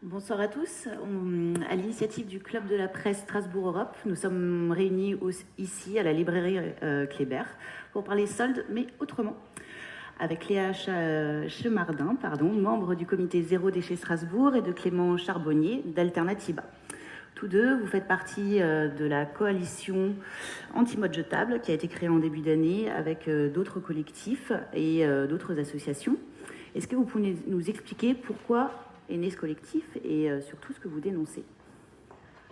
Bonsoir à tous. À l'initiative du Club de la Presse Strasbourg-Europe, nous sommes réunis ici à la librairie Kléber pour parler soldes, mais autrement. Avec Léa Chemardin, membre du comité Zéro Déchet Strasbourg, et de Clément Charbonnier d'Alternativa. Tous deux, vous faites partie de la coalition anti-mode jetable qui a été créée en début d'année avec d'autres collectifs et d'autres associations. Est-ce que vous pouvez nous expliquer pourquoi est né ce collectif et surtout ce que vous dénoncez?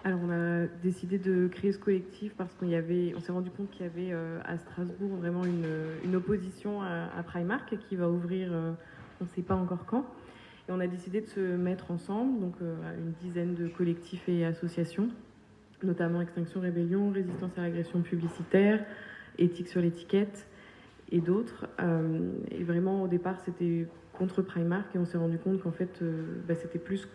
Alors on a décidé de créer ce collectif parce qu'on s'est rendu compte qu'il y avait à Strasbourg vraiment une opposition à Primark qui va ouvrir, on ne sait pas encore quand. Et on a décidé de se mettre ensemble, donc une dizaine de collectifs et associations, notamment Extinction Rébellion, Résistance à l'agression publicitaire, Éthique sur l'étiquette et d'autres. Et vraiment au départ c'était contre Primark et on s'est rendu compte qu'en fait c'était plus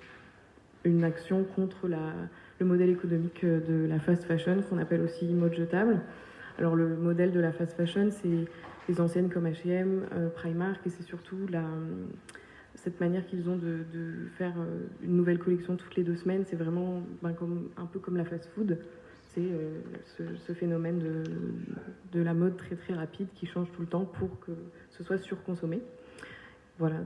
une action contre le modèle économique de la fast fashion qu'on appelle aussi mode jetable. Alors le modèle de la fast fashion, c'est les enseignes comme H&M, Primark, et c'est surtout cette manière qu'ils ont de faire une nouvelle collection toutes les 2 semaines. C'est vraiment un peu comme la fast food. C'est ce phénomène de la mode très très rapide qui change tout le temps pour que ce soit surconsommé. Voilà.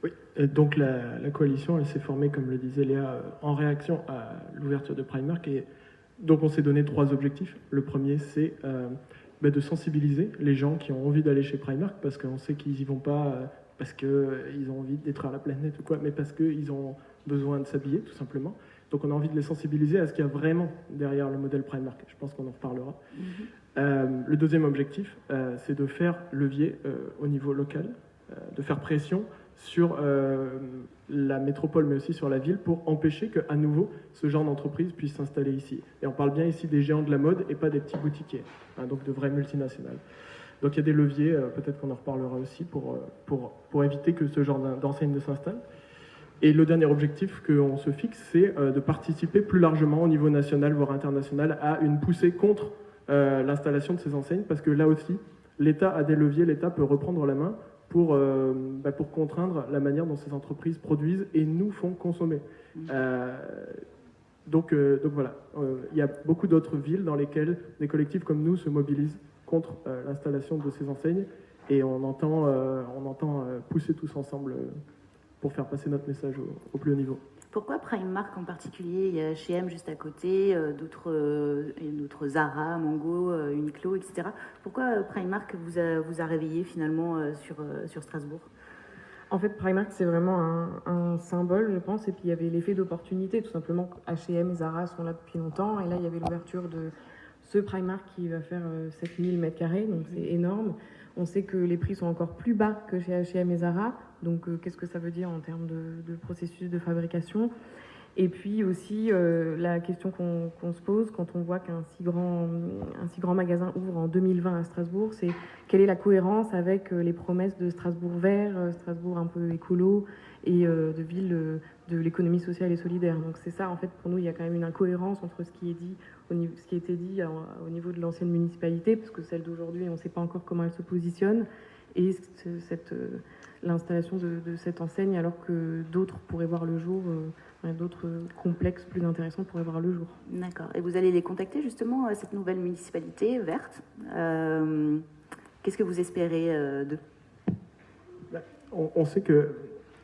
Oui, et donc la coalition, elle s'est formée, comme le disait Léa, en réaction à l'ouverture de Primark. Et donc on s'est donné 3 objectifs. Le premier, c'est de sensibiliser les gens qui ont envie d'aller chez Primark, parce qu'on sait qu'ils y vont pas parce qu'ils ont envie de détruire la planète ou quoi, mais parce qu'ils ont besoin de s'habiller, tout simplement. Donc on a envie de les sensibiliser à ce qu'il y a vraiment derrière le modèle Primark. Je pense qu'on en reparlera. Le deuxième objectif, c'est de faire levier au niveau local, de faire pression sur la métropole, mais aussi sur la ville, pour empêcher qu'à nouveau ce genre d'entreprise puisse s'installer ici. Et on parle bien ici des géants de la mode et pas des petits boutiquiers, donc de vraies multinationales. Donc il y a des leviers, peut-être qu'on en reparlera aussi, pour éviter que ce genre d'enseigne ne s'installe. Et le dernier objectif qu'on se fixe, c'est de participer plus largement au niveau national, voire international, à une poussée contre l'installation de ces enseignes, parce que là aussi, l'État a des leviers, l'État peut reprendre la main pour contraindre la manière dont ces entreprises produisent et nous font consommer. Donc voilà, il y a beaucoup d'autres villes dans lesquelles des collectifs comme nous se mobilisent contre l'installation de ces enseignes, et on entend pousser tous ensemble pour faire passer notre message au plus haut niveau. Pourquoi Primark en particulier? Il y a H&M juste à côté, d'autres Zara, Mango, Uniqlo, etc. Pourquoi Primark vous a réveillé finalement sur Strasbourg? En fait, Primark, c'est vraiment un symbole, je pense, et puis il y avait l'effet d'opportunité, tout simplement. H&M et Zara sont là depuis longtemps, et là, il y avait l'ouverture de ce Primark qui va faire 7000 m², donc c'est énorme. On sait que les prix sont encore plus bas que chez H&M et Zara, donc qu'est-ce que ça veut dire en termes de processus de fabrication? Et puis aussi la question qu'on se pose quand on voit qu'un si grand magasin ouvre en 2020 à Strasbourg, c'est quelle est la cohérence avec les promesses de Strasbourg vert, Strasbourg un peu écolo, et de ville de l'économie sociale et solidaire. Donc c'est ça, en fait, pour nous, il y a quand même une incohérence entre ce qui a été dit au niveau de l'ancienne municipalité, parce que celle d'aujourd'hui, on ne sait pas encore comment elle se positionne, et l'installation de cette enseigne, alors que d'autres pourraient voir le jour, d'autres complexes plus intéressants pourraient voir le jour. D'accord. Et vous allez les contacter justement, cette nouvelle municipalité verte. Qu'est-ce que vous espérez d'eux? On sait que,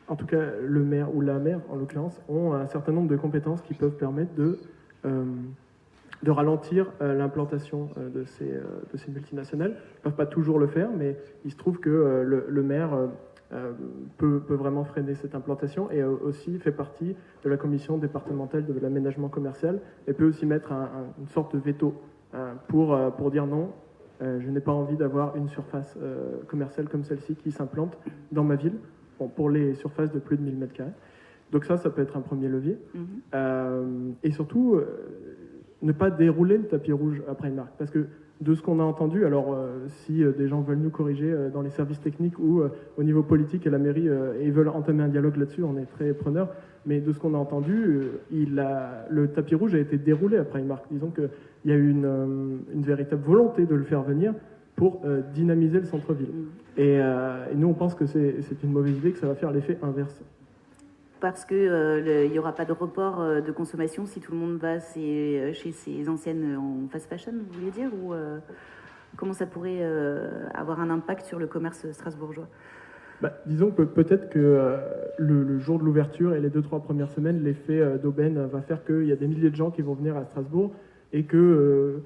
en tout cas, le maire ou la maire, en l'occurrence, ont un certain nombre de compétences qui peuvent permettre de ralentir l'implantation de ces multinationales. Ils ne peuvent pas toujours le faire, mais il se trouve que le maire peut vraiment freiner cette implantation, et aussi fait partie de la commission départementale de l'aménagement commercial, et peut aussi mettre une sorte de veto pour dire non, je n'ai pas envie d'avoir une surface commerciale comme celle-ci qui s'implante dans ma ville, pour les surfaces de plus de 1000 m². Donc ça peut être un premier levier. Et surtout, ne pas dérouler le tapis rouge à Primark, parce que de ce qu'on a entendu, alors si des gens veulent nous corriger dans les services techniques ou au niveau politique à la mairie, et veulent entamer un dialogue là-dessus, on est très preneurs, mais de ce qu'on a entendu, le tapis rouge a été déroulé à Primark. Disons qu'il y a eu une véritable volonté de le faire venir pour dynamiser le centre-ville. Et nous, on pense que c'est une mauvaise idée, que ça va faire l'effet inverse. parce que il n'y aura pas de report de consommation si tout le monde va chez ces anciennes en fast fashion, vous voulez dire, ou comment ça pourrait avoir un impact sur le commerce strasbourgeois? Disons que peut-être que le jour de l'ouverture et les 2-3 premières semaines, l'effet d'aubaine va faire qu'il y a des milliers de gens qui vont venir à Strasbourg et que,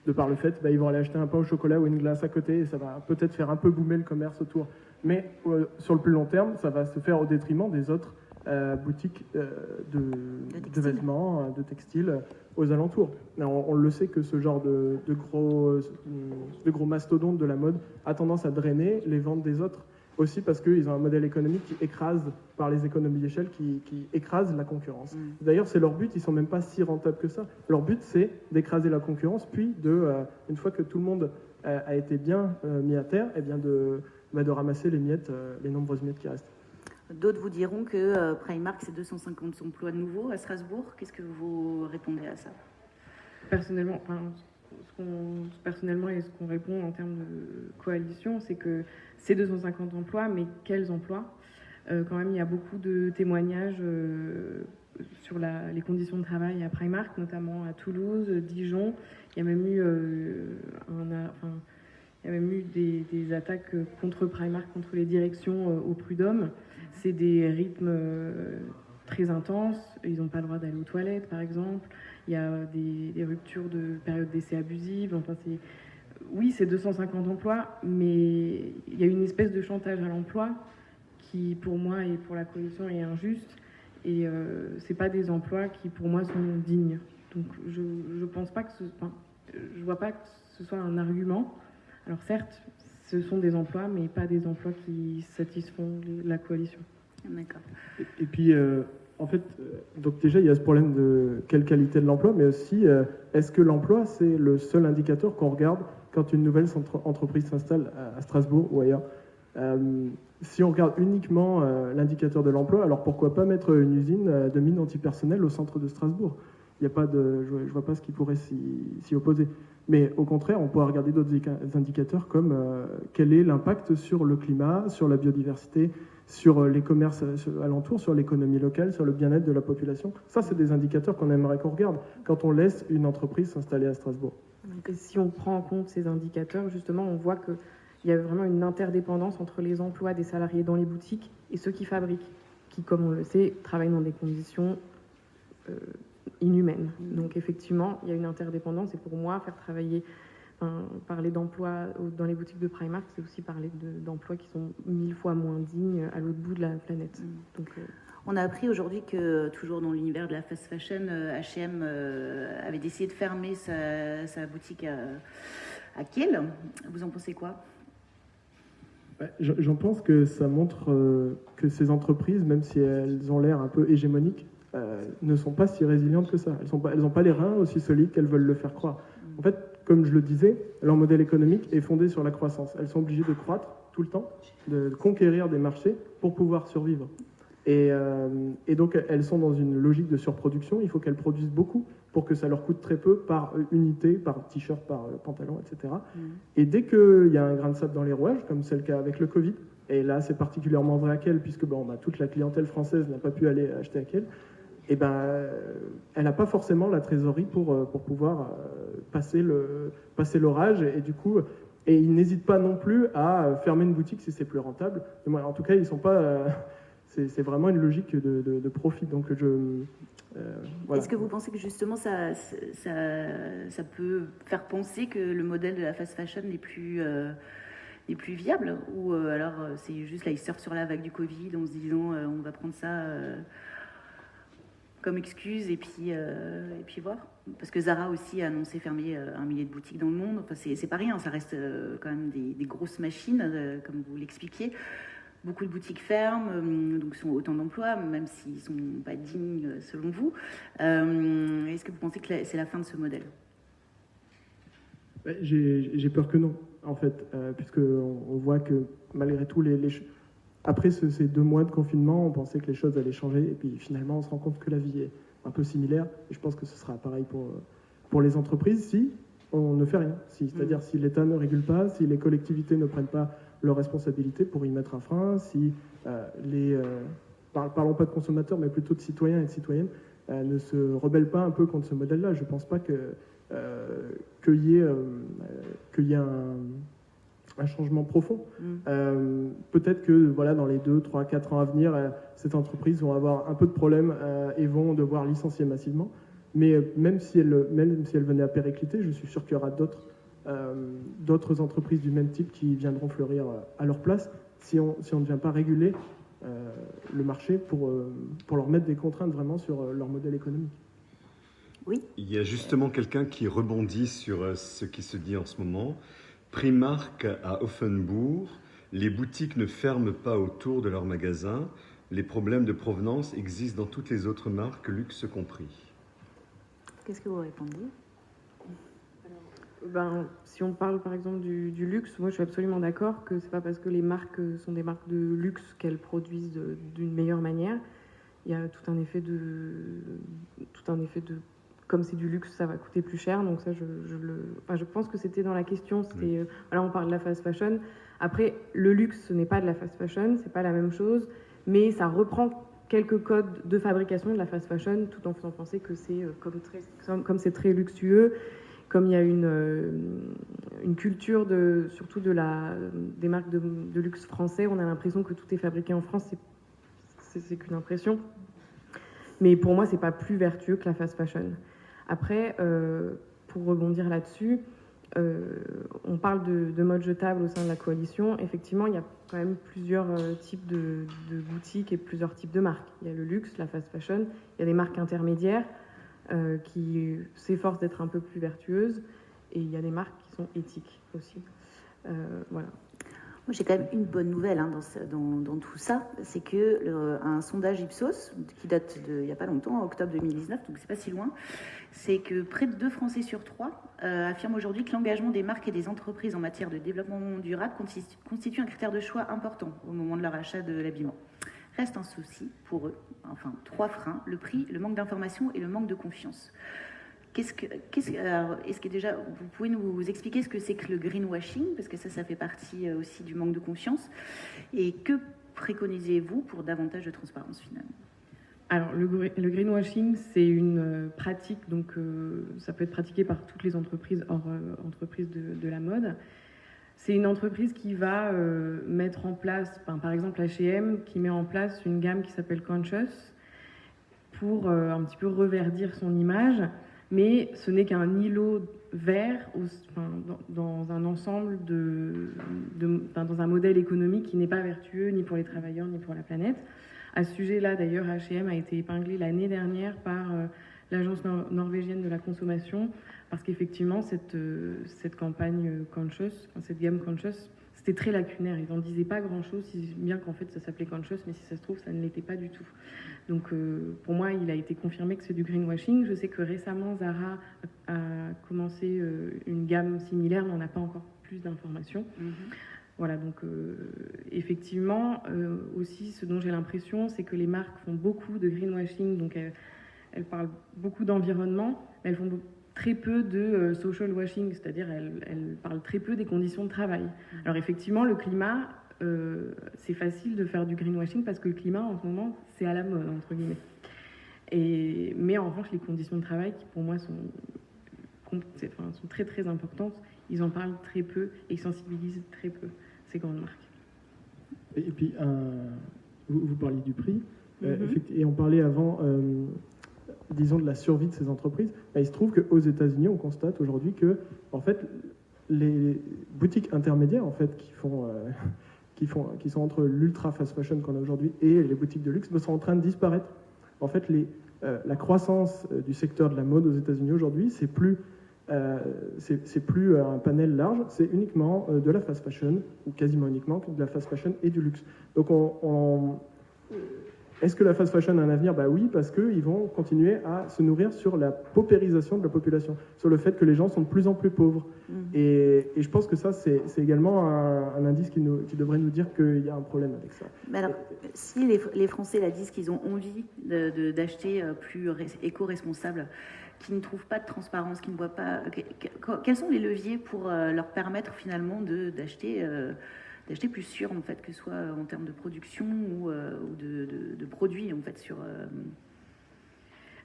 de par le fait, ils vont aller acheter un pain au chocolat ou une glace à côté et ça va peut-être faire un peu boomer le commerce autour. Mais sur le plus long terme, ça va se faire au détriment des autres boutiques de vêtements, de textiles aux alentours. On le sait que ce genre de gros mastodontes de la mode a tendance à drainer les ventes des autres, aussi parce qu'ils ont un modèle économique qui écrase, par les économies d'échelle, qui écrase la concurrence. D'ailleurs, c'est leur but, ils ne sont même pas si rentables que ça. Leur but, c'est d'écraser la concurrence, puis une fois que tout le monde a été bien mis à terre, et bien de ramasser les miettes, les nombreuses miettes qui restent. D'autres vous diront que Primark, c'est 250 emplois nouveaux à Strasbourg. Qu'est-ce que vous répondez à ça? Personnellement, personnellement et ce qu'on répond en termes de coalition, c'est que c'est 250 emplois, mais quels emplois? Quand même, il y a beaucoup de témoignages sur les conditions de travail à Primark, notamment à Toulouse, Dijon. Il y a même eu des attaques contre Primark, contre les directions au Prud'homme. C'est des rythmes très intenses. Ils n'ont pas le droit d'aller aux toilettes, par exemple. Il y a des ruptures de période d'essai abusive. Enfin, oui, c'est 250 emplois, mais il y a une espèce de chantage à l'emploi qui, pour moi et pour la coalition, est injuste. Et c'est pas des emplois qui, pour moi, sont dignes. Donc, je pense pas que je vois pas que ce soit un argument. Alors certes, ce sont des emplois, mais pas des emplois qui satisfont la coalition. D'accord. Et puis, en fait, donc déjà, il y a ce problème de quelle qualité de l'emploi, mais aussi, est-ce que l'emploi, c'est le seul indicateur qu'on regarde quand une nouvelle entreprise s'installe à Strasbourg ou ailleurs? Si on regarde uniquement l'indicateur de l'emploi, alors pourquoi pas mettre une usine de mine antipersonnel au centre de Strasbourg? Il y a pas de, je vois pas ce qui pourrait s'y opposer. Mais au contraire, on pourra regarder d'autres indicateurs comme quel est l'impact sur le climat, sur la biodiversité, sur les commerces alentours, sur l'économie locale, sur le bien-être de la population. Ça, c'est des indicateurs qu'on aimerait qu'on regarde quand on laisse une entreprise s'installer à Strasbourg. Et si on prend en compte ces indicateurs, justement, on voit qu'il y a vraiment une interdépendance entre les emplois des salariés dans les boutiques et ceux qui fabriquent, qui, comme on le sait, travaillent dans des conditions inhumaine. Donc effectivement, il y a une interdépendance et pour moi, faire travailler, parler d'emploi dans les boutiques de Primark, c'est aussi parler d'emplois qui sont 1000 fois moins dignes à l'autre bout de la planète. Donc, on a appris aujourd'hui que, toujours dans l'univers de la fast fashion, H&M avait décidé de fermer sa boutique à Kiel. Vous en pensez quoi? J'en pense que ça montre que ces entreprises, même si elles ont l'air un peu hégémoniques, ne sont pas si résilientes que ça. Elles n'ont pas les reins aussi solides qu'elles veulent le faire croire. En fait, comme je le disais, leur modèle économique est fondé sur la croissance. Elles sont obligées de croître tout le temps, de conquérir des marchés pour pouvoir survivre. Et donc, elles sont dans une logique de surproduction. Il faut qu'elles produisent beaucoup pour que ça leur coûte très peu par unité, par t-shirt, par pantalon, etc. Et dès qu'il y a un grain de sable dans les rouages, comme c'est le cas avec le Covid, et là, c'est particulièrement vrai à Kiel, puisque toute la clientèle française n'a pas pu aller acheter à Kiel, elle n'a pas forcément la trésorerie pour pouvoir passer l'orage. Et du coup, ils n'hésitent pas non plus à fermer une boutique si c'est plus rentable. En tout cas, ils sont pas... c'est vraiment une logique de profit. Donc, voilà. Est-ce que vous pensez que justement ça peut faire penser que le modèle de la fast fashion n'est plus viable? Ou alors c'est juste là, ils surfent sur la vague du Covid en se disant on va prendre ça comme excuse et puis voir. Parce que Zara aussi a annoncé fermer 1 millier de boutiques dans le monde. Enfin, c'est pas rien, ça reste quand même des grosses machines, comme vous l'expliquiez. Beaucoup de boutiques ferment, donc sont autant d'emplois, même s'ils ne sont pas dignes selon vous. Est-ce que vous pensez que c'est la fin de ce modèle? J'ai peur que non, en fait, puisqu'on voit que malgré tout, après ces 2 mois de confinement, on pensait que les choses allaient changer, et puis finalement, on se rend compte que la vie est un peu similaire, et je pense que ce sera pareil pour les entreprises si on ne fait rien. C'est-à-dire si l'État ne régule pas, si les collectivités ne prennent pas leurs responsabilités pour y mettre un frein, si parlons pas de consommateurs, mais plutôt de citoyens et de citoyennes, ne se rebellent pas un peu contre ce modèle-là. Je ne pense pas qu'il y ait un changement profond. Peut-être que voilà, dans les 2, 3, 4 ans à venir, cette entreprise vont avoir un peu de problèmes et vont devoir licencier massivement. Mais même si elle venait à péricliter, je suis sûr qu'il y aura d'autres entreprises du même type qui viendront fleurir à leur place si on ne vient pas réguler le marché pour leur mettre des contraintes vraiment sur leur modèle économique. Oui. Il y a justement quelqu'un qui rebondit sur ce qui se dit en ce moment. Primark à Offenbourg, les boutiques ne ferment pas autour de leurs magasins. Les problèmes de provenance existent dans toutes les autres marques, luxe compris. Qu'est-ce que vous répondez ? Si on parle par exemple du luxe, moi je suis absolument d'accord que c'est pas parce que les marques sont des marques de luxe qu'elles produisent d'une meilleure manière. Il y a tout un effet de comme c'est du luxe, ça va coûter plus cher. Donc ça, je pense que c'était dans la question. C'était, voilà, on parle de la fast fashion. Après, le luxe, ce n'est pas de la fast fashion, c'est pas la même chose, mais ça reprend quelques codes de fabrication de la fast fashion, tout en faisant penser que c'est comme c'est très luxueux, comme il y a une culture surtout des marques de luxe français, on a l'impression que tout est fabriqué en France. C'est qu'une impression. Mais pour moi, c'est pas plus vertueux que la fast fashion. Après, pour rebondir là-dessus, on parle de mode jetable au sein de la coalition. Effectivement, il y a quand même plusieurs types de boutiques et plusieurs types de marques. Il y a le luxe, la fast fashion, il y a des marques intermédiaires qui s'efforcent d'être un peu plus vertueuses, et il y a des marques qui sont éthiques aussi. Voilà. Moi, j'ai quand même une bonne nouvelle dans tout ça, c'est que un sondage Ipsos, qui date il n'y a pas longtemps, en octobre 2019, donc c'est pas si loin, c'est que près de 2 Français sur 3 affirment aujourd'hui que l'engagement des marques et des entreprises en matière de développement durable constitue un critère de choix important au moment de leur achat de l'habillement. Reste un souci pour eux, enfin 3 freins, le prix, le manque d'information et le manque de confiance. Est-ce que déjà, vous pouvez nous expliquer ce que c'est que le greenwashing, parce que ça fait partie aussi du manque de confiance, et que préconisez-vous pour davantage de transparence finalement ? Alors, le greenwashing, c'est une pratique, donc ça peut être pratiqué par toutes les entreprises hors entreprises de la mode. C'est une entreprise qui va mettre en place, par exemple H&M, qui met en place une gamme qui s'appelle Conscious pour un petit peu reverdir son image. Mais ce n'est qu'un îlot vert dans un ensemble dans un modèle économique qui n'est pas vertueux ni pour les travailleurs ni pour la planète. À ce sujet-là, d'ailleurs, H&M a été épinglé l'année dernière par l'agence norvégienne de la consommation, parce qu'effectivement, cette campagne Conscious, cette gamme Conscious, c'était très lacunaire. Ils n'en disaient pas grand-chose, si bien qu'en fait ça s'appelait Conscious, mais si ça se trouve, ça ne l'était pas du tout. Donc pour moi, il a été confirmé que c'est du greenwashing. Je sais que récemment, Zara a commencé une gamme similaire, mais on n'a pas encore plus d'informations. Voilà, donc effectivement, aussi, ce dont j'ai l'impression, c'est que les marques font beaucoup de greenwashing, donc elles parlent beaucoup d'environnement, mais elles font très peu de social washing, c'est-à-dire elles parlent très peu des conditions de travail. Alors effectivement, le climat, c'est facile de faire du greenwashing parce que le climat, en ce moment, c'est à la mode, entre guillemets. Mais en revanche, les conditions de travail, qui pour moi sont très très importantes, ils en parlent très peu et ils sensibilisent très peu ces grandes marques. Et puis, vous parliez du prix, et on parlait avant... disons de la survie de ces entreprises, il se trouve qu'aux États-Unis, on constate aujourd'hui que, en fait, les boutiques intermédiaires, en fait, qui sont entre l'ultra fast fashion qu'on a aujourd'hui et les boutiques de luxe, sont en train de disparaître. En fait, la croissance du secteur de la mode aux États-Unis aujourd'hui, c'est plus un panel large, c'est uniquement de la fast fashion, ou quasiment uniquement de la fast fashion et du luxe. Donc, est-ce que la fast fashion a un avenir ? Oui, parce qu'ils vont continuer à se nourrir sur la paupérisation de la population, sur le fait que les gens sont de plus en plus pauvres. Et je pense que ça, c'est également un indice qui devrait nous dire qu'il y a un problème avec ça. Mais alors, si les Français là, disent qu'ils ont envie d'acheter plus éco-responsable, qui ne trouvent pas de transparence, qui ne voient pas... Quels sont les leviers pour leur permettre finalement d'acheter plus sûr, en fait, que ce soit en termes de production ou de produits produit en fait sur.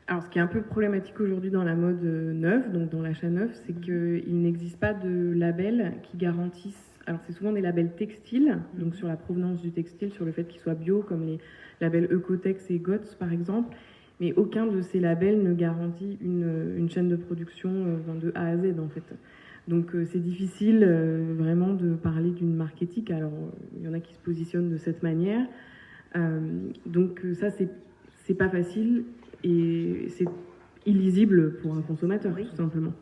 Alors, ce qui est un peu problématique aujourd'hui dans la mode neuve, donc dans l'achat neuf, c'est qu'il n'existe pas de labels qui garantissent. Alors, c'est souvent des labels textiles, donc sur la provenance du textile, sur le fait qu'il soit bio, comme les labels Ecotex et GOTS par exemple. Mais aucun de ces labels ne garantit une chaîne de production de A à Z en fait. Donc c'est difficile vraiment de parler d'une marque éthique. Alors il y en a qui se positionnent de cette manière. Donc ça c'est pas facile et c'est illisible pour un consommateur tout simplement.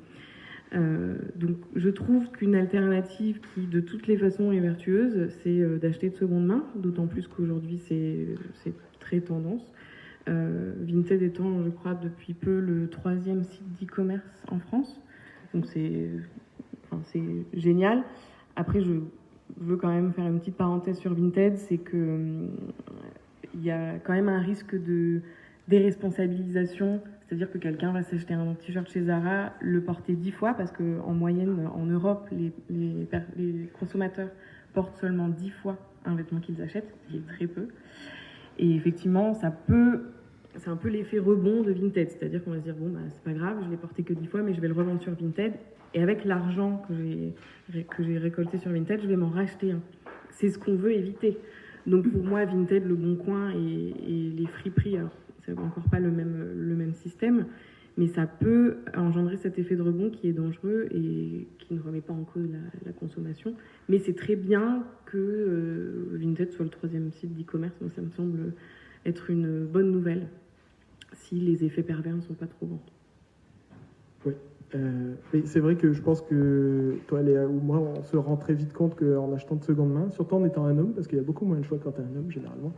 Donc je trouve qu'une alternative qui de toutes les façons est vertueuse, c'est d'acheter de seconde main, d'autant plus qu'aujourd'hui c'est très tendance. Vinted étant, je crois, depuis peu le 3e site d'e-commerce en France. Donc c'est génial. Après, je veux quand même faire une petite parenthèse sur Vinted, c'est que il y a quand même un risque de déresponsabilisation, c'est-à-dire que quelqu'un va s'acheter un t-shirt chez Zara, le porter 10 fois, parce qu'en moyenne, en Europe, les consommateurs portent seulement 10 fois un vêtement qu'ils achètent, ce qui est très peu. Et effectivement, c'est un peu l'effet rebond de Vinted, c'est-à-dire qu'on va se dire, bon, bah, c'est pas grave, je l'ai porté que 10 fois, mais je vais le revendre sur Vinted, et avec l'argent que j'ai récolté sur Vinted, je vais m'en racheter un. C'est ce qu'on veut éviter. Donc pour moi, Vinted, Le Bon Coin et les friperies, alors c'est encore pas le même système, mais ça peut engendrer cet effet de rebond qui est dangereux et qui ne remet pas en cause la consommation. Mais c'est très bien que Vinted soit le 3e site d'e-commerce. Donc ça me semble être une bonne nouvelle si les effets pervers ne sont pas trop grands. Oui. Mais c'est vrai que je pense que toi, Léa, ou moi, on se rend très vite compte qu'en achetant de seconde main, surtout en étant un homme, parce qu'il y a beaucoup moins de choix quand tu es un homme, généralement,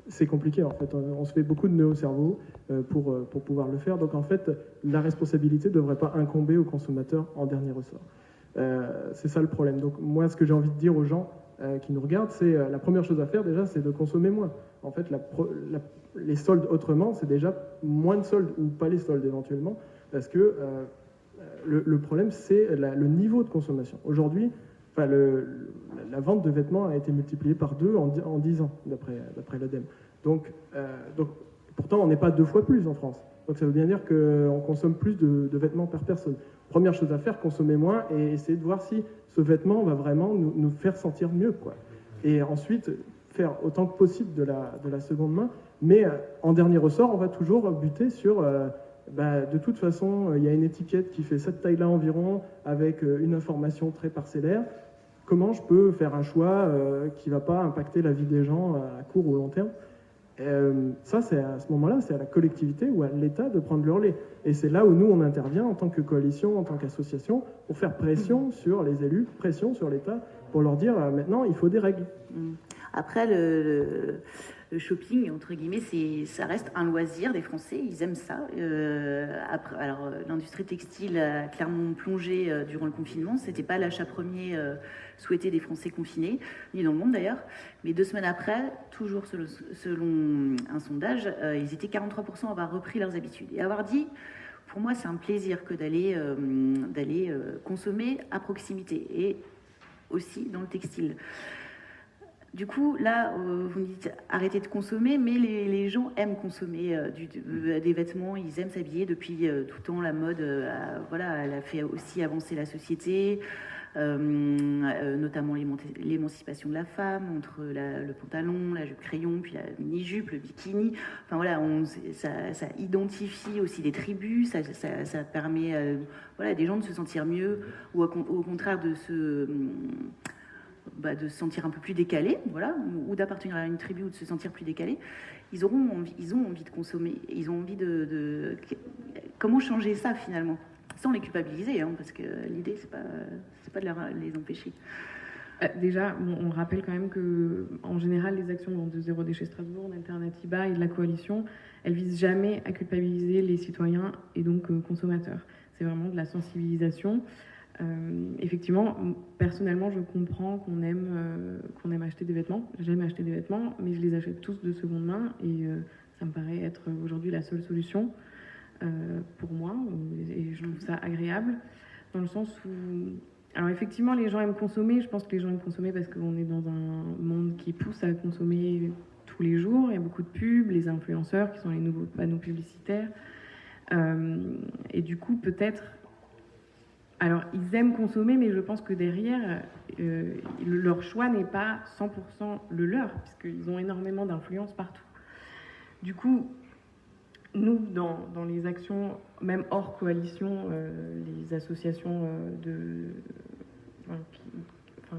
c'est compliqué, en fait. On se fait beaucoup de nœuds au cerveau pour pouvoir le faire. Donc, en fait, la responsabilité ne devrait pas incomber au consommateur en dernier ressort. C'est ça le problème. Donc, moi, ce que j'ai envie de dire aux gens qui nous regardent, c'est la première chose à faire, déjà, c'est de consommer moins. En fait, les soldes autrement, c'est déjà moins de soldes, ou pas les soldes éventuellement, parce que le problème, c'est le niveau de consommation. Aujourd'hui, la vente de vêtements a été multipliée par 2 en 10 ans, d'après l'ADEME. Donc, pourtant, on n'est pas 2 fois plus en France. Donc ça veut bien dire qu'on consomme plus de vêtements par personne. Première chose à faire, consommer moins et essayer de voir si ce vêtement va vraiment nous faire sentir mieux, quoi. Et ensuite, faire autant que possible de la seconde main. Mais en dernier ressort, on va toujours buter sur... de toute façon, il y a une étiquette qui fait cette taille-là environ, avec une information très parcellaire. Comment je peux faire un choix qui ne va pas impacter la vie des gens à court ou long terme? Ça, c'est à ce moment-là, c'est à la collectivité ou à l'État de prendre le relais. Et c'est là où nous, on intervient en tant que coalition, en tant qu'association, pour faire pression sur les élus, pression sur l'État, pour leur dire maintenant, il faut des règles. Après, le shopping, entre guillemets, ça reste un loisir des Français, ils aiment ça. Alors, l'industrie textile a clairement plongé durant le confinement, c'était pas l'achat premier souhaité des Français confinés, ni dans le monde d'ailleurs, mais 2 semaines après, toujours selon un sondage, ils étaient 43% à avoir repris leurs habitudes et avoir dit, pour moi c'est un plaisir que d'aller consommer à proximité et aussi dans le textile. Du coup, là, vous me dites arrêtez de consommer, mais les gens aiment consommer des vêtements, ils aiment s'habiller depuis tout le temps. La mode, elle a fait aussi avancer la société, notamment l'émancipation de la femme, entre le pantalon, la jupe crayon, puis la mini-jupe, le bikini. Enfin voilà, ça identifie aussi des tribus, ça permet à des gens de se sentir mieux, ou au contraire de se sentir un peu plus décalé, voilà, ou d'appartenir à une tribu ou de se sentir plus décalé. Ils ont envie de consommer, ils ont envie de... Comment changer ça finalement, sans les culpabiliser, hein, parce que l'idée c'est pas de les empêcher. Déjà, on rappelle quand même que en général les actions de Zéro Déchet Strasbourg, d'Alternativa et de la coalition, elles visent jamais à culpabiliser les citoyens et donc consommateurs. C'est vraiment de la sensibilisation. Effectivement, personnellement, je comprends qu'on aime acheter des vêtements. J'aime acheter des vêtements, mais je les achète tous de seconde main et ça me paraît être aujourd'hui la seule solution pour moi et je trouve ça agréable dans le sens où... Alors effectivement, les gens aiment consommer. Je pense que les gens aiment consommer parce qu'on est dans un monde qui pousse à consommer tous les jours. Il y a beaucoup de pubs, les influenceurs qui sont les nouveaux panneaux publicitaires. Et du coup, peut-être... Alors, ils aiment consommer, mais je pense que derrière, leur choix n'est pas 100% le leur, puisqu'ils ont énormément d'influence partout. Du coup, nous, dans les actions, même hors coalition, les associations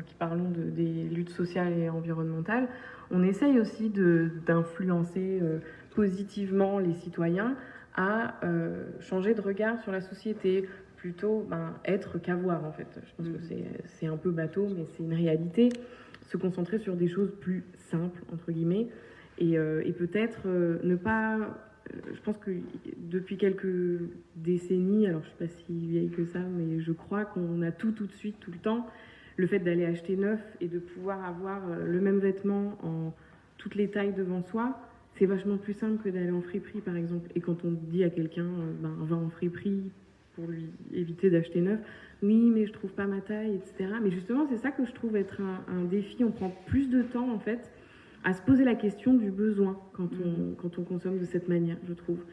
qui parlons des luttes sociales et environnementales, on essaye aussi d'influencer positivement les citoyens à changer de regard sur la société, plutôt être qu'avoir en fait. Je pense que c'est un peu bateau, mais c'est une réalité. Se concentrer sur des choses plus simples, entre guillemets, et peut-être ne pas... je pense que depuis quelques décennies, alors je ne suis pas si vieille que ça, mais je crois qu'on a tout de suite, tout le temps. Le fait d'aller acheter neuf et de pouvoir avoir le même vêtement en toutes les tailles devant soi, c'est vachement plus simple que d'aller en friperie, par exemple. Et quand on dit à quelqu'un, va en friperie pour lui éviter d'acheter neuf, oui, mais je trouve pas ma taille, etc. Mais justement, c'est ça que je trouve être un défi. On prend plus de temps, en fait, à se poser la question du besoin quand on consomme de cette manière, je trouve.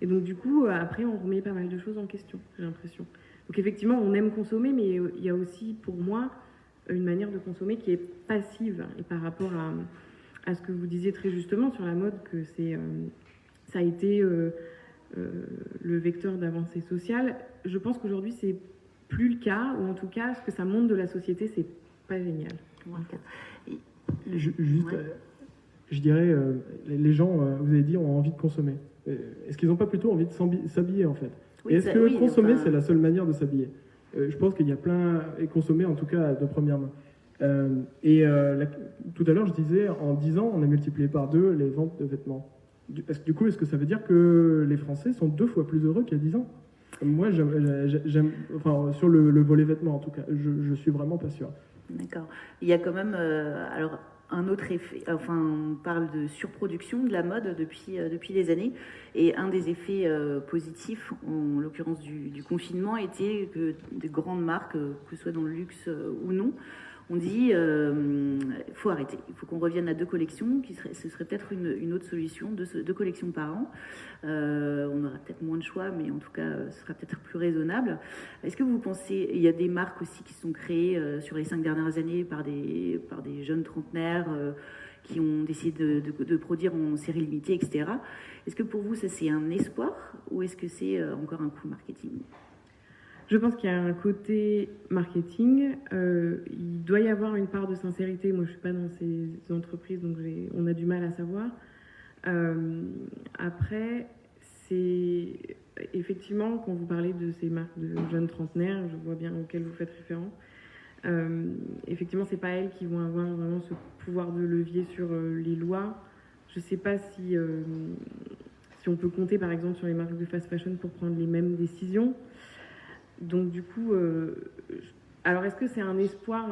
Et donc, du coup, après, on remet pas mal de choses en question, j'ai l'impression. Donc, effectivement, on aime consommer, mais il y a aussi, pour moi, une manière de consommer qui est passive. Et par rapport à ce que vous disiez très justement sur la mode, que ça a été le vecteur d'avancée sociale, je pense qu'aujourd'hui, c'est plus le cas, ou en tout cas, ce que ça montre de la société, c'est pas génial. Je dirais, les gens, vous avez dit, ont envie de consommer. Est-ce qu'ils n'ont pas plutôt envie de s'habiller, en fait? Oui, est-ce que consommer, c'est la seule manière de s'habiller? Je pense qu'il y a plein... Et consommer, en tout cas, de première main. Tout à l'heure, je disais, en 10 ans, on a multiplié par 2 les ventes de vêtements. Du coup, est-ce que ça veut dire que les Français sont 2 fois plus heureux qu'il y a 10 ans? Moi, j'aime... Enfin, sur le volet vêtements, en tout cas, je suis vraiment pas sûr. D'accord. Il y a quand même... alors, un autre effet, enfin, on parle de surproduction de la mode depuis des années, et un des effets positifs, en l'occurrence du confinement, était que des grandes marques, que ce soit dans le luxe ou non, on dit il faut arrêter, il faut qu'on revienne à 2 collections, ce serait peut-être une autre solution, 2 collections par an. On aura peut-être moins de choix, mais en tout cas, ce sera peut-être plus raisonnable. Est-ce que vous pensez, il y a des marques aussi qui sont créées sur les 5 dernières années par des jeunes trentenaires qui ont décidé de produire en série limitée, etc. Est-ce que pour vous, ça c'est un espoir ou est-ce que c'est encore un coup marketing ? Je pense qu'il y a un côté marketing. Il doit y avoir une part de sincérité. Moi, je ne suis pas dans ces entreprises, donc on a du mal à savoir. Après, c'est effectivement, quand vous parlez de ces marques de jeunes trentenaires, je vois bien auxquelles vous faites référence. Effectivement, c'est pas elles qui vont avoir vraiment ce pouvoir de levier sur les lois. Je ne sais pas si on peut compter, par exemple, sur les marques de fast fashion pour prendre les mêmes décisions. Donc du coup, alors est-ce que c'est un espoir?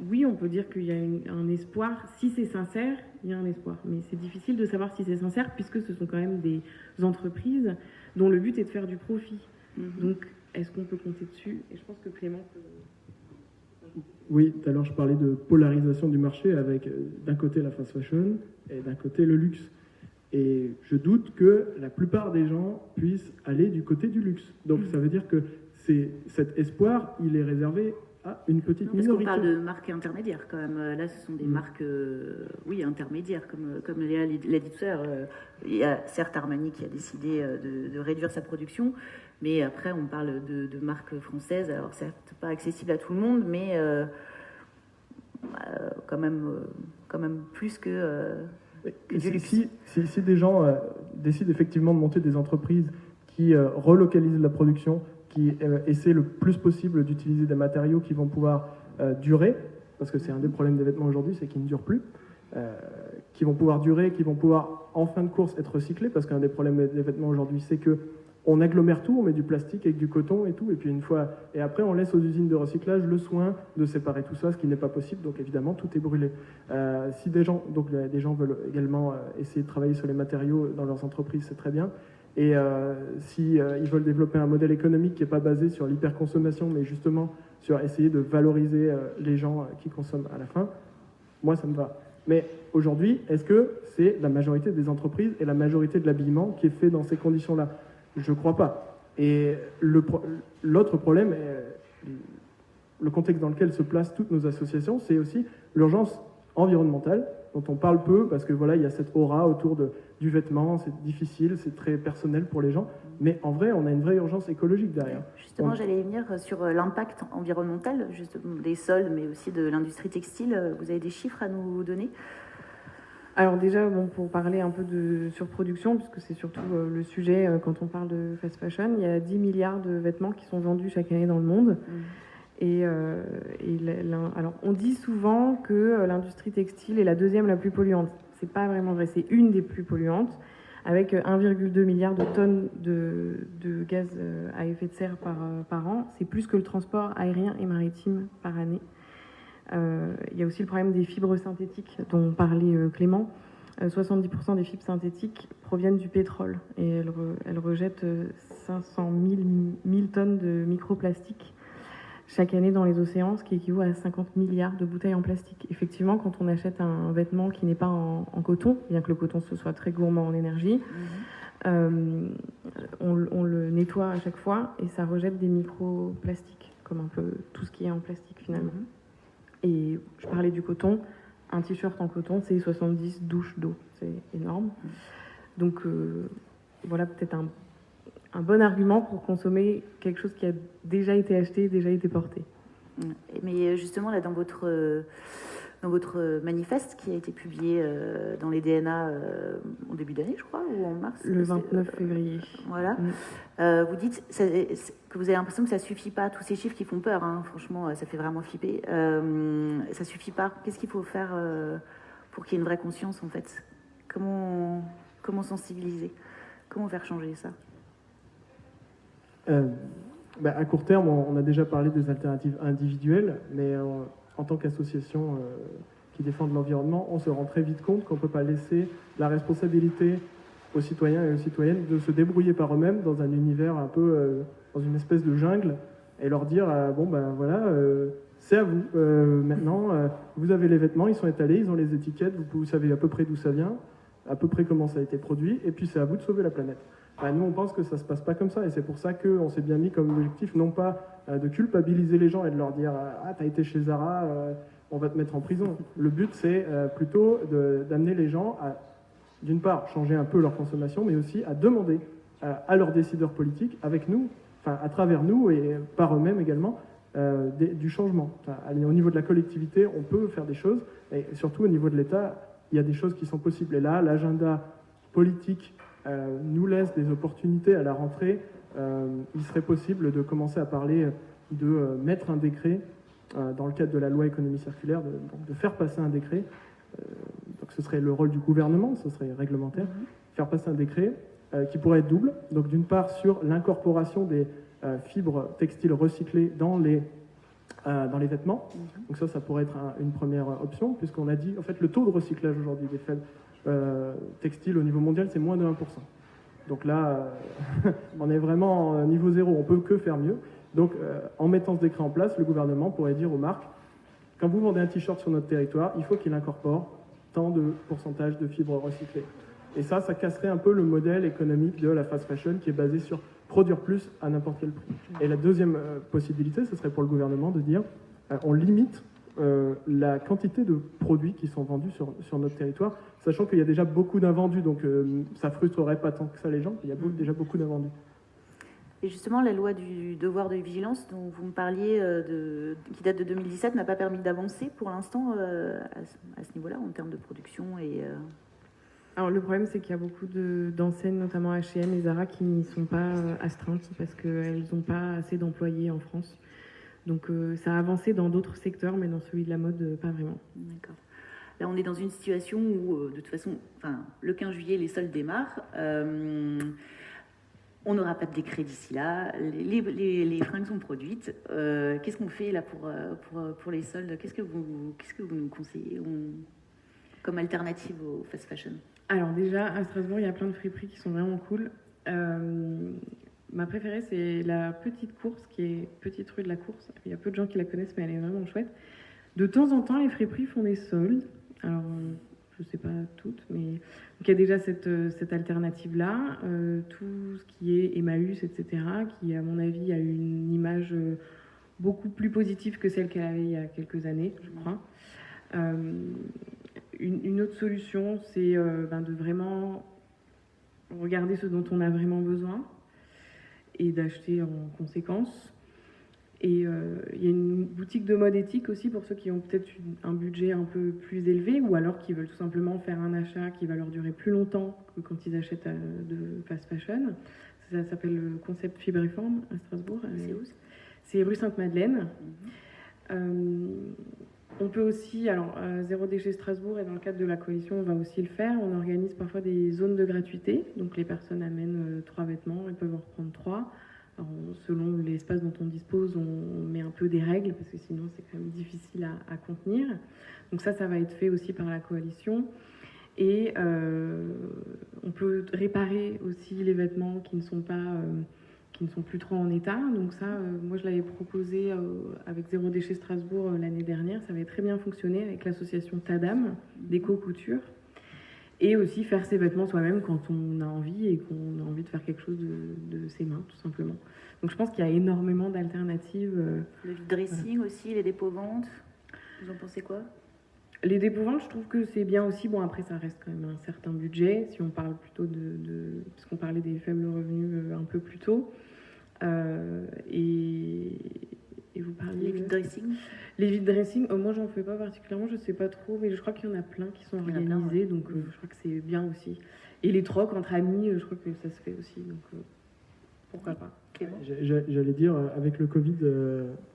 Oui, on peut dire qu'il y a un espoir. Si c'est sincère, il y a un espoir. Mais c'est difficile de savoir si c'est sincère puisque ce sont quand même des entreprises dont le but est de faire du profit. Donc est-ce qu'on peut compter dessus? Et je pense que Clément peut... Oui, tout à l'heure je parlais de polarisation du marché avec d'un côté la fast fashion et d'un côté le luxe. Et je doute que la plupart des gens puissent aller du côté du luxe. Donc ça veut dire que cet espoir, il est réservé à une petite minorité. Parce qu'on parle de marques intermédiaires quand même. Là, ce sont des marques, intermédiaires, comme Léa l'a dit tout à l'heure. Il y a certes Armani qui a décidé de réduire sa production, mais après, on parle de marques françaises. Alors, certes, pas accessible à tout le monde, mais quand même plus que du luxe. Si des gens décident effectivement de monter des entreprises qui relocalisent la production, qui essaient le plus possible d'utiliser des matériaux qui vont pouvoir durer, parce que c'est un des problèmes des vêtements aujourd'hui, c'est qu'ils ne durent plus, qui vont pouvoir durer, qui vont pouvoir en fin de course être recyclés, parce qu'un des problèmes des vêtements aujourd'hui, c'est que on agglomère tout, on met du plastique avec du coton et tout, et puis et après on laisse aux usines de recyclage le soin de séparer tout ça, ce qui n'est pas possible, donc évidemment tout est brûlé. Si des gens veulent également essayer de travailler sur les matériaux dans leurs entreprises, c'est très bien. Et si ils veulent développer un modèle économique qui n'est pas basé sur l'hyperconsommation, mais justement sur essayer de valoriser les gens qui consomment à la fin, moi ça me va. Mais aujourd'hui, est-ce que c'est la majorité des entreprises et la majorité de l'habillement qui est fait dans ces conditions-là? Je ne crois pas. Et l'autre problème, le contexte dans lequel se placent toutes nos associations, c'est aussi l'urgence environnementale, dont on parle peu, parce que voilà, il y a cette aura autour du vêtement, c'est difficile, c'est très personnel pour les gens, mais en vrai, on a une vraie urgence écologique derrière. Justement, j'allais venir sur l'impact environnemental, juste des soldes, mais aussi de l'industrie textile. Vous avez des chiffres à nous donner? Alors déjà, bon, pour parler un peu de surproduction, puisque c'est surtout le sujet quand on parle de fast fashion, il y a 10 milliards de vêtements qui sont vendus chaque année dans le monde. Alors, on dit souvent que l'industrie textile est la deuxième la plus polluante. C'est pas vraiment vrai, c'est une des plus polluantes, avec 1,2 milliard de tonnes de gaz à effet de serre par an. C'est plus que le transport aérien et maritime par année. Il y a aussi le problème des fibres synthétiques dont parlait Clément. 70% des fibres synthétiques proviennent du pétrole et elles rejettent 500 000 tonnes de microplastiques chaque année dans les océans, ce qui équivaut à 50 milliards de bouteilles en plastique. Effectivement, quand on achète un vêtement qui n'est pas en coton, bien que le coton ce soit très gourmand en énergie, on le nettoie à chaque fois et ça rejette des microplastiques, comme un peu tout ce qui est en plastique finalement. Et je parlais du coton, un t-shirt en coton, c'est 70 douches d'eau, c'est énorme. Donc voilà peut-être un bon argument pour consommer quelque chose qui a déjà été acheté, déjà été porté. Mais justement, là, dans votre manifeste qui a été publié dans les DNA en début d'année, je crois, ou en mars? Le 29 février. Voilà. Vous dites que vous avez l'impression que ça suffit pas, tous ces chiffres qui font peur, hein, franchement, ça fait vraiment flipper. Ça suffit pas. Qu'est-ce qu'il faut faire pour qu'il y ait une vraie conscience, en fait? Comment sensibiliser? Comment faire changer ça? À court terme, on a déjà parlé des alternatives individuelles, mais en tant qu'association qui défendent l'environnement, on se rend très vite compte qu'on ne peut pas laisser la responsabilité aux citoyens et aux citoyennes de se débrouiller par eux-mêmes dans un univers un peu, dans une espèce de jungle, et leur dire c'est à vous. Maintenant, vous avez les vêtements, ils sont étalés, ils ont les étiquettes, vous savez à peu près d'où ça vient, à peu près comment ça a été produit, et puis c'est à vous de sauver la planète. Nous, on pense que ça ne se passe pas comme ça, et c'est pour ça qu'on s'est bien mis comme objectif, non pas de culpabiliser les gens et de leur dire « Ah, t'as été chez Zara, on va te mettre en prison ». Le but, c'est plutôt d'amener les gens à, d'une part, changer un peu leur consommation, mais aussi à demander à leurs décideurs politiques, avec nous, à travers nous et par eux-mêmes également, du changement. Au niveau de la collectivité, on peut faire des choses, et surtout au niveau de l'État, il y a des choses qui sont possibles. Et là, l'agenda politique nous laisse des opportunités à la rentrée. Il serait possible de commencer à parler de mettre un décret dans le cadre de la loi économie circulaire, de faire passer un décret. Donc ce serait le rôle du gouvernement, ce serait réglementaire, faire passer un décret qui pourrait être double. Donc d'une part sur l'incorporation des fibres textiles recyclées dans les vêtements. Donc ça pourrait être une première option, puisqu'on a dit, en fait, le taux de recyclage aujourd'hui des fibres textiles au niveau mondial, c'est moins de 1%. Donc là, on est vraiment niveau zéro, on peut que faire mieux. Donc en mettant ce décret en place, le gouvernement pourrait dire aux marques, quand vous vendez un t-shirt sur notre territoire, il faut qu'il incorpore tant de pourcentage de fibres recyclées. Et ça casserait un peu le modèle économique de la fast fashion qui est basé sur produire plus à n'importe quel prix. Et la deuxième possibilité, ce serait pour le gouvernement de dire on limite la quantité de produits qui sont vendus sur notre territoire, sachant qu'il y a déjà beaucoup d'invendus, donc ça frustrerait pas tant que ça les gens, il y a déjà beaucoup d'invendus. Et justement, la loi du devoir de vigilance dont vous me parliez, qui date de 2017, n'a pas permis d'avancer pour l'instant à ce niveau-là, en termes de production et... Alors le problème, c'est qu'il y a beaucoup d'enseignes, notamment H&M et Zara, qui n'y sont pas astreintes parce qu'elles n'ont pas assez d'employés en France. Donc ça a avancé dans d'autres secteurs, mais dans celui de la mode, pas vraiment. D'accord. Là, on est dans une situation où, de toute façon, le 15 juillet, les soldes démarrent. On n'aura pas de décret d'ici là. Les fringues sont produites. Qu'est-ce qu'on fait là pour les soldes? Qu'est-ce que vous nous conseillez comme alternative au fast fashion? Alors déjà, à Strasbourg, il y a plein de friperies qui sont vraiment cool. Ma préférée, c'est la Petite Course, qui est Petite Rue de la Course. Il y a peu de gens qui la connaissent, mais elle est vraiment chouette. De temps en temps, les friperies font des soldes. Alors, je ne sais pas toutes, mais donc, il y a déjà cette alternative-là. Tout ce qui est Emmaüs, etc., qui, à mon avis, a une image beaucoup plus positive que celle qu'elle avait il y a quelques années, je crois. Une autre solution, c'est de vraiment regarder ce dont on a vraiment besoin et d'acheter en conséquence. Et il y a une boutique de mode éthique aussi pour ceux qui ont peut-être un budget un peu plus élevé ou alors qui veulent tout simplement faire un achat qui va leur durer plus longtemps que quand ils achètent de fast fashion. Ça s'appelle le concept Fibreform à Strasbourg. C'est où? C'est rue Sainte-Madeleine. On peut aussi, alors Zéro Déchet Strasbourg, et dans le cadre de la coalition, on va aussi le faire. On organise parfois des zones de gratuité. Donc les personnes amènent 3 vêtements, elles peuvent en reprendre 3. Alors, selon l'espace dont on dispose, on met un peu des règles parce que sinon c'est quand même difficile à contenir. Donc ça va être fait aussi par la coalition. Et on peut réparer aussi les vêtements qui ne sont plus trop en état. Donc ça, moi je l'avais proposé avec Zéro Déchet Strasbourg l'année dernière. Ça avait très bien fonctionné avec l'association Tadam d'éco-couture. Et aussi faire ses vêtements soi-même quand on a envie et qu'on a envie de faire quelque chose de ses mains, tout simplement. Donc je pense qu'il y a énormément d'alternatives. Le vide dressing aussi, les dépôts-ventes. Vous en pensez quoi? Les dépôts-ventes, je trouve que c'est bien aussi. Bon, après, ça reste quand même un certain budget. Si on parle plutôt parce qu'on parlait des faibles revenus un peu plus tôt. Et vous parliez... Les vide dressing. Les vide dressing, moi j'en fais pas particulièrement, je sais pas trop, mais je crois qu'il y en a plein qui sont organisés, donc je crois que c'est bien aussi. Et les trocs entre amis, je crois que ça se fait aussi, donc pourquoi pas. J'allais dire, avec le Covid,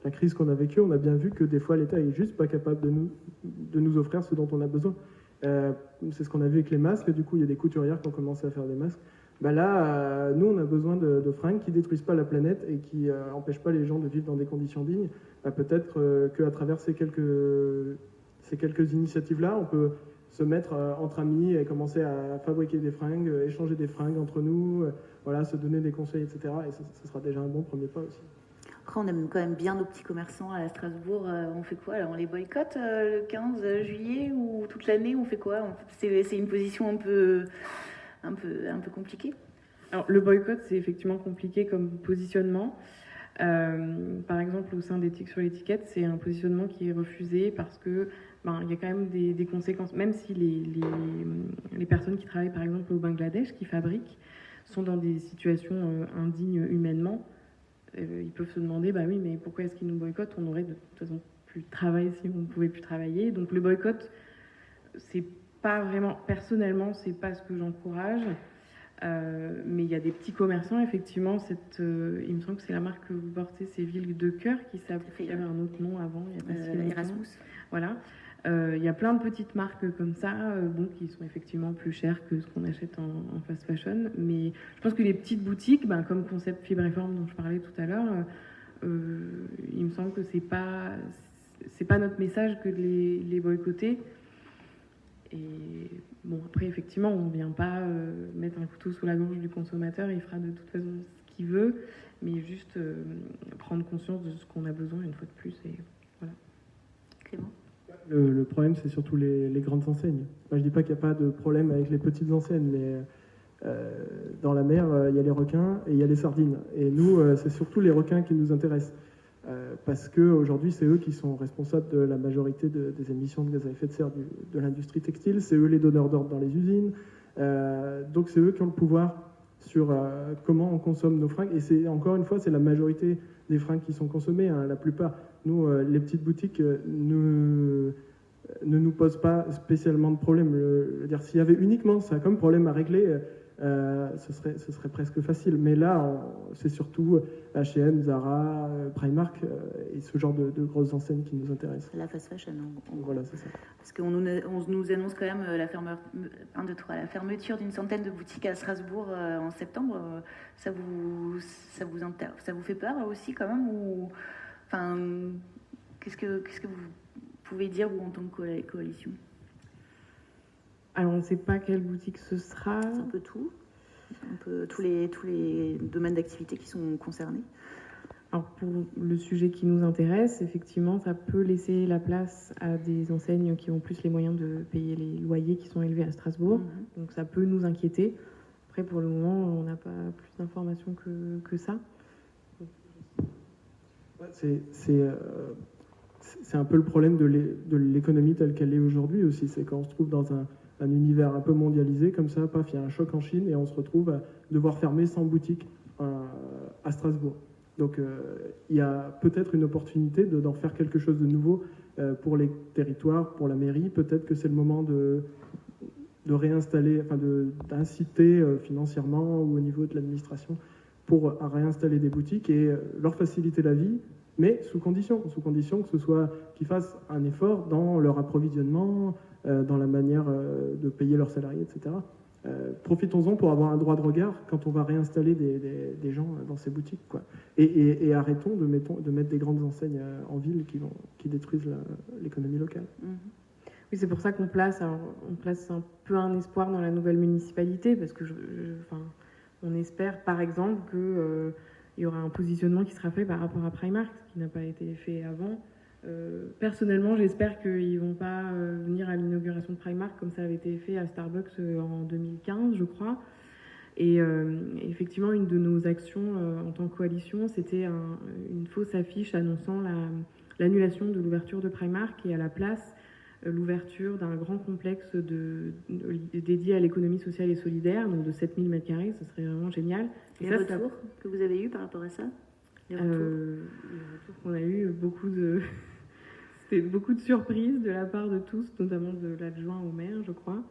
la crise qu'on a vécue, on a bien vu que des fois l'État est juste pas capable de nous offrir ce dont on a besoin. C'est ce qu'on a vu avec les masques, du coup il y a des couturières qui ont commencé à faire des masques. Là, nous, on a besoin de fringues qui ne détruisent pas la planète et qui n'empêchent pas les gens de vivre dans des conditions dignes. Peut-être qu'à travers ces quelques initiatives-là, on peut se mettre entre amis et commencer à fabriquer des fringues, échanger des fringues entre nous, se donner des conseils, etc. Et ce sera déjà un bon premier pas aussi. Après, on aime quand même bien nos petits commerçants à Strasbourg. On fait quoi là? On les boycotte le 15 juillet ou toute l'année? On fait quoi? C'est une position un peu compliqué. Alors, le boycott, c'est effectivement compliqué comme positionnement. Par exemple, au sein d'Éthique sur l'étiquette, c'est un positionnement qui est refusé parce que il y a quand même des conséquences. Même si les personnes qui travaillent, par exemple, au Bangladesh, qui fabriquent, sont dans des situations indignes humainement, ils peuvent se demander, oui, mais pourquoi est-ce qu'ils nous boycottent? On aurait de toute façon plus de travail si on ne pouvait plus travailler. Donc le boycott, c'est pas vraiment, personnellement, c'est pas ce que j'encourage, mais il y a des petits commerçants, effectivement, il me semble que c'est la marque que vous portez, c'est Ville de Cœur, qui avait un autre nom avant, il y a pas si longtemps. Erasmus. Voilà. Il y a plein de petites marques comme ça, qui sont effectivement plus chères que ce qu'on achète en fast fashion, mais je pense que les petites boutiques, comme Concept Fibreform dont je parlais tout à l'heure, il me semble que c'est pas notre message que de les boycotter. Et bon, après, effectivement, on ne vient pas mettre un couteau sous la gorge du consommateur, il fera de toute façon ce qu'il veut, mais juste prendre conscience de ce qu'on a besoin une fois de plus. Et voilà. Clément? Le problème, c'est surtout les grandes enseignes. Moi, je ne dis pas qu'il n'y a pas de problème avec les petites enseignes, mais dans la mer, il y a les requins et il y a les sardines. Et nous, c'est surtout les requins qui nous intéressent. Parce qu'aujourd'hui, c'est eux qui sont responsables de la majorité des émissions de gaz à effet de serre de l'industrie textile. C'est eux les donneurs d'ordre dans les usines. Donc, c'est eux qui ont le pouvoir sur comment on consomme nos fringues. Et encore une fois, c'est la majorité des fringues qui sont consommées. La plupart, nous, les petites boutiques, ne nous posent pas spécialement de problème. S'il y avait uniquement ça comme problème à régler, ce serait presque facile. Mais là, c'est surtout H&M, Zara, Primark et ce genre de grosses enseignes qui nous intéressent. La fast fashion, Voilà, c'est ça. Parce qu'on nous annonce quand même la fermeture d'une centaine de boutiques à Strasbourg en septembre. Ça vous fait peur aussi quand même ou... qu'est-ce que vous pouvez dire, vous, en tant que coalition? Alors, on ne sait pas quelle boutique ce sera. C'est un peu tout. Un peu tous les domaines d'activité qui sont concernés. Alors pour le sujet qui nous intéresse, effectivement, ça peut laisser la place à des enseignes qui ont plus les moyens de payer les loyers qui sont élevés à Strasbourg. Donc ça peut nous inquiéter. Après, pour le moment, on n'a pas plus d'informations que ça. C'est un peu le problème de l'économie telle qu'elle est aujourd'hui aussi. C'est quand on se trouve dans un univers un peu mondialisé, comme ça, paf, il y a un choc en Chine et on se retrouve à devoir fermer 100 boutiques à Strasbourg. Donc il y a peut-être une opportunité d'en faire quelque chose de nouveau pour les territoires, pour la mairie. Peut-être que c'est le moment de réinstaller, enfin d'inciter financièrement ou au niveau de l'administration à réinstaller des boutiques et leur faciliter la vie, mais sous condition que ce soit qu'ils fassent un effort dans leur approvisionnement, dans la manière de payer leurs salariés, etc. Profitons-en pour avoir un droit de regard quand on va réinstaller des gens dans ces boutiques, quoi. Et arrêtons de mettre des grandes enseignes en ville qui détruisent l'économie locale. Oui, c'est pour ça qu'on place un peu un espoir dans la nouvelle municipalité, parce que on espère par exemple qu'il y aura un positionnement qui sera fait par rapport à Primark, ce qui n'a pas été fait avant. Personnellement, j'espère qu'ils ne vont pas venir à l'inauguration de Primark comme ça avait été fait à Starbucks en 2015, je crois. Et effectivement, une de nos actions en tant que coalition, c'était une fausse affiche annonçant l'annulation de l'ouverture de Primark et à la place l'ouverture d'un grand complexe dédié à l'économie sociale et solidaire, donc de 7000 m², ce serait vraiment génial. Et les retours que vous avez eu par rapport à ça? Les retours qu'on a eu, c'était beaucoup de surprises de la part de tous, notamment de l'adjoint au maire, je crois.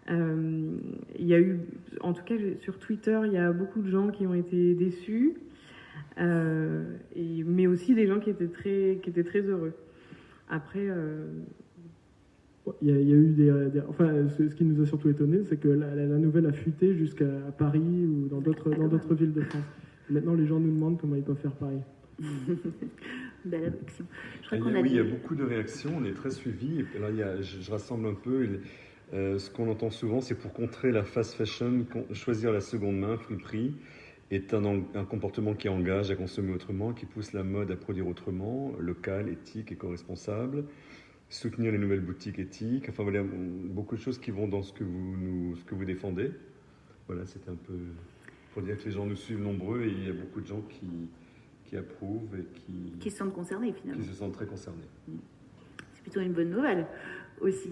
Il y a eu, en tout cas sur Twitter, il y a beaucoup de gens qui ont été déçus, mais aussi des gens qui étaient très heureux. Après... Il y a eu ce qui nous a surtout étonné, c'est que la nouvelle a fuité jusqu'à Paris ou dans d'autres villes de France. Maintenant, les gens nous demandent comment ils peuvent faire pareil. Belle réaction. Il y a beaucoup de réactions, on est très suivis. Et là, je rassemble un peu. Ce qu'on entend souvent, c'est pour contrer la fast fashion, choisir la seconde main, friperie, est un comportement qui engage à consommer autrement, qui pousse la mode à produire autrement, local, éthique, éco-responsable. Soutenir les nouvelles boutiques éthiques, enfin voilà, beaucoup de choses qui vont dans ce que vous défendez. Voilà, c'était un peu pour dire que les gens nous suivent nombreux et il y a beaucoup de gens qui approuvent et qui se sentent concernés finalement. Qui se sentent très concernés. C'est plutôt une bonne nouvelle aussi.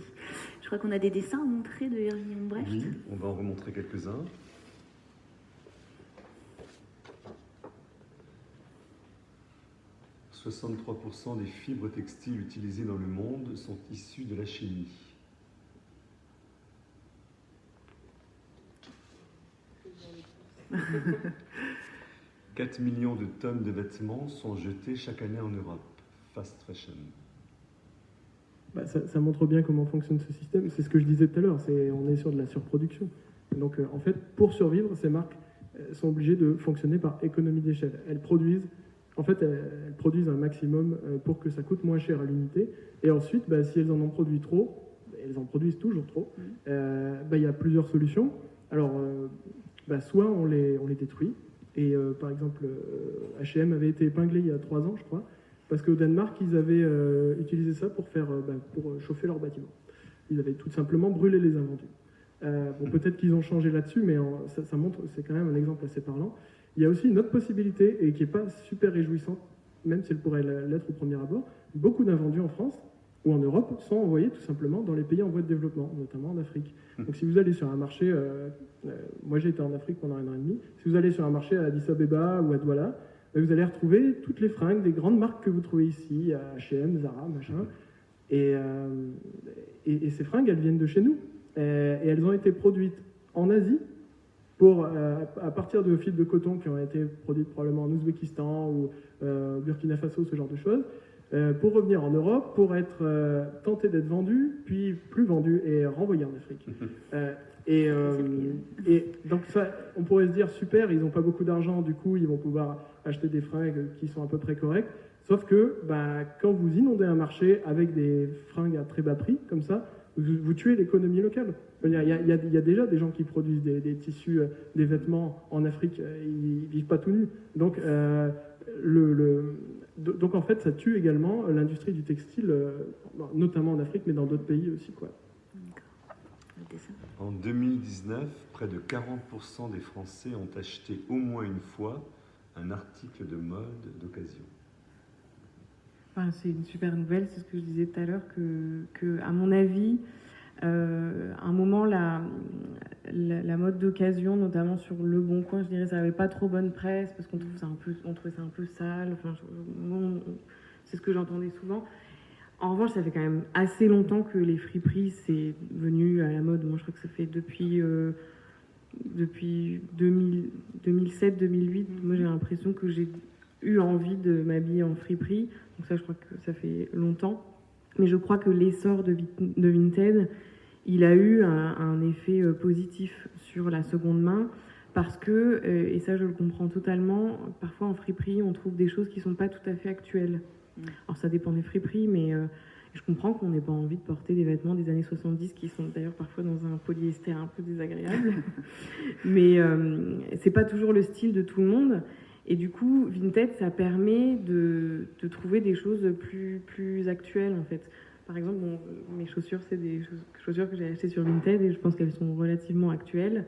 Je crois qu'on a des dessins à montrer de Virginie Humbrecht. Oui, on va en remontrer quelques-uns. « 63% des fibres textiles utilisées dans le monde sont issues de la chimie. » 4 millions de tonnes de vêtements sont jetées chaque année en Europe. Fast fashion. Ça montre bien comment fonctionne ce système. C'est ce que je disais tout à l'heure, on est sur de la surproduction. Donc en fait, pour survivre, ces marques sont obligées de fonctionner par économie d'échelle. Elles produisent un maximum pour que ça coûte moins cher à l'unité. Et ensuite, si elles en ont produit trop, elles en produisent toujours trop, il y a plusieurs solutions. Alors, soit on les détruit. Et par exemple, H&M avait été épinglé il y a 3 ans, je crois, parce qu'au Danemark, ils avaient utilisé ça pour chauffer leurs bâtiments. Ils avaient tout simplement brûlé les invendus. Peut-être qu'ils ont changé là-dessus, mais ça montre, c'est quand même un exemple assez parlant. Il y a aussi une autre possibilité, et qui n'est pas super réjouissante, même si elle pourrait l'être au premier abord. Beaucoup d'invendus en France ou en Europe sont envoyés tout simplement dans les pays en voie de développement, notamment en Afrique. Donc si vous allez sur un marché, moi j'ai été en Afrique pendant 1 an et demi, si vous allez sur un marché à Addis Abeba ou à Douala, vous allez retrouver toutes les fringues des grandes marques que vous trouvez ici, H&M, Zara, machin. Et ces fringues, elles viennent de chez nous. Et elles ont été produites en Asie, à partir de fibres de coton qui ont été produites probablement en Ouzbékistan ou Burkina Faso, ce genre de choses, pour revenir en Europe, pour être tenté d'être vendu, puis plus vendu et renvoyé en Afrique. Et donc ça, on pourrait se dire super, ils n'ont pas beaucoup d'argent, du coup ils vont pouvoir acheter des fringues qui sont à peu près correctes. Sauf que quand vous inondez un marché avec des fringues à très bas prix, comme ça, vous tuez l'économie locale. Il y a déjà des gens qui produisent des tissus, des vêtements en Afrique, ils ne vivent pas tout nus. Donc Donc en fait, ça tue également l'industrie du textile, notamment en Afrique, mais dans d'autres pays aussi, quoi. En 2019, près de 40% des Français ont acheté au moins une fois un article de mode d'occasion. Enfin, c'est une super nouvelle, c'est ce que je disais tout à l'heure, que à mon avis, à un moment, la mode d'occasion, notamment sur Le Bon Coin, je dirais, ça n'avait pas trop bonne presse parce qu'on trouvait ça un peu sale. Enfin, c'est ce que j'entendais souvent. En revanche, ça fait quand même assez longtemps que les friperies, c'est venu à la mode. Moi, je crois que ça fait depuis 2007-2008. Moi, j'ai l'impression que j'ai eu envie de m'habiller en friperie. Donc ça, je crois que ça fait longtemps. Mais je crois que l'essor de Vinted, il a eu un effet positif sur la seconde main parce que, et ça je le comprends totalement, parfois en friperie, on trouve des choses qui ne sont pas tout à fait actuelles. Alors ça dépend des friperies, mais je comprends qu'on n'ait pas envie de porter des vêtements des années 70 qui sont d'ailleurs parfois dans un polyester un peu désagréable. Mais c'est pas toujours le style de tout le monde. Et du coup, Vinted, ça permet de trouver des choses plus actuelles, en fait. Par exemple, mes chaussures, c'est des chaussures que j'ai achetées sur Vinted et je pense qu'elles sont relativement actuelles.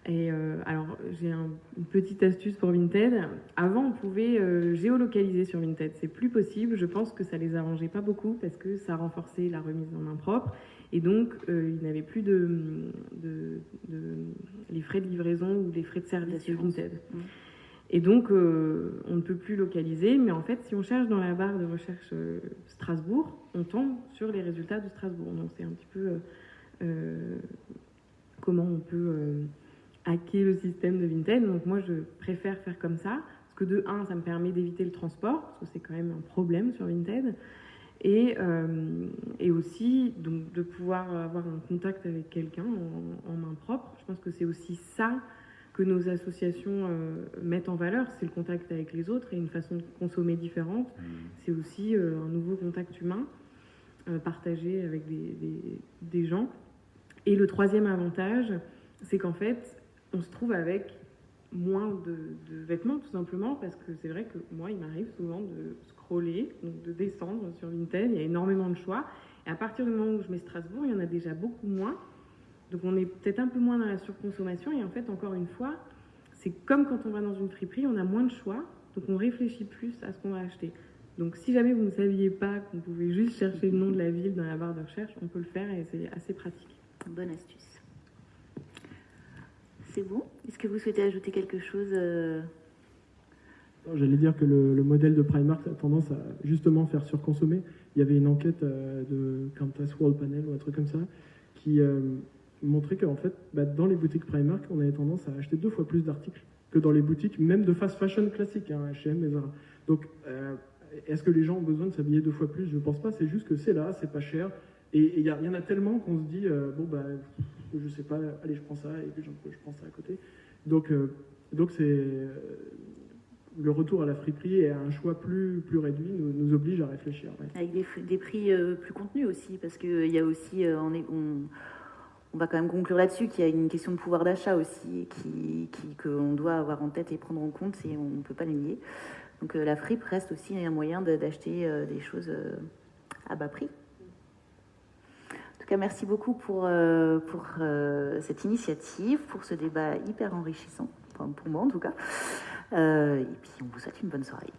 Et alors, j'ai une petite astuce pour Vinted. Avant, on pouvait géolocaliser sur Vinted. C'est plus possible. Je pense que ça les arrangeait pas beaucoup parce que ça renforçait la remise en main propre. Et donc, ils n'avaient plus les frais de livraison ou les frais de service de Vinted. Et donc, on ne peut plus localiser, mais en fait, si on cherche dans la barre de recherche Strasbourg, on tombe sur les résultats de Strasbourg. Donc, c'est un petit peu comment on peut hacker le système de Vinted. Donc, moi, je préfère faire comme ça, parce que de un, ça me permet d'éviter le transport, parce que c'est quand même un problème sur Vinted, et aussi donc, de pouvoir avoir un contact avec quelqu'un en main propre. Je pense que c'est aussi ça que nos associations mettent en valeur, c'est le contact avec les autres et une façon de consommer différente. C'est aussi un nouveau contact humain partagé avec des gens. Et le troisième avantage, c'est qu'en fait, on se trouve avec moins de vêtements, tout simplement, parce que c'est vrai que moi, il m'arrive souvent de scroller, donc de descendre sur Vinted, il y a énormément de choix. Et à partir du moment où je mets Strasbourg, il y en a déjà beaucoup moins. Donc on est peut-être un peu moins dans la surconsommation et en fait, encore une fois, c'est comme quand on va dans une friperie, on a moins de choix, donc on réfléchit plus à ce qu'on va acheter. Donc si jamais vous ne saviez pas qu'on pouvait juste chercher le nom de la ville dans la barre de recherche, on peut le faire et c'est assez pratique. Bonne astuce. C'est bon ? Est-ce que vous souhaitez ajouter quelque chose J'allais dire que le modèle de Primark a tendance à justement faire surconsommer. Il y avait une enquête de Qantas World Panel ou un truc comme ça qui montrer qu'en fait, dans les boutiques Primark, on avait tendance à acheter 2 fois plus d'articles que dans les boutiques, même de fast fashion classiques, hein, H&M et Zara. Donc, est-ce que les gens ont besoin de s'habiller 2 fois plus ? Je ne pense pas, c'est juste que c'est là, c'est pas cher. Et il y en a tellement qu'on se dit, je sais pas, allez, je prends ça, et puis je prends ça à côté. Donc c'est... le retour à la friperie et à un choix plus réduit nous oblige à réfléchir. Ouais. Avec des prix plus contenus aussi, parce qu'il y a aussi... on va quand même conclure là-dessus qu'il y a une question de pouvoir d'achat aussi qu'on doit avoir en tête et prendre en compte, et on ne peut pas le nier. Donc la fripe reste aussi un moyen d'acheter des choses à bas prix. En tout cas, merci beaucoup pour cette initiative, pour ce débat hyper enrichissant, enfin, pour moi en tout cas. Et puis on vous souhaite une bonne soirée.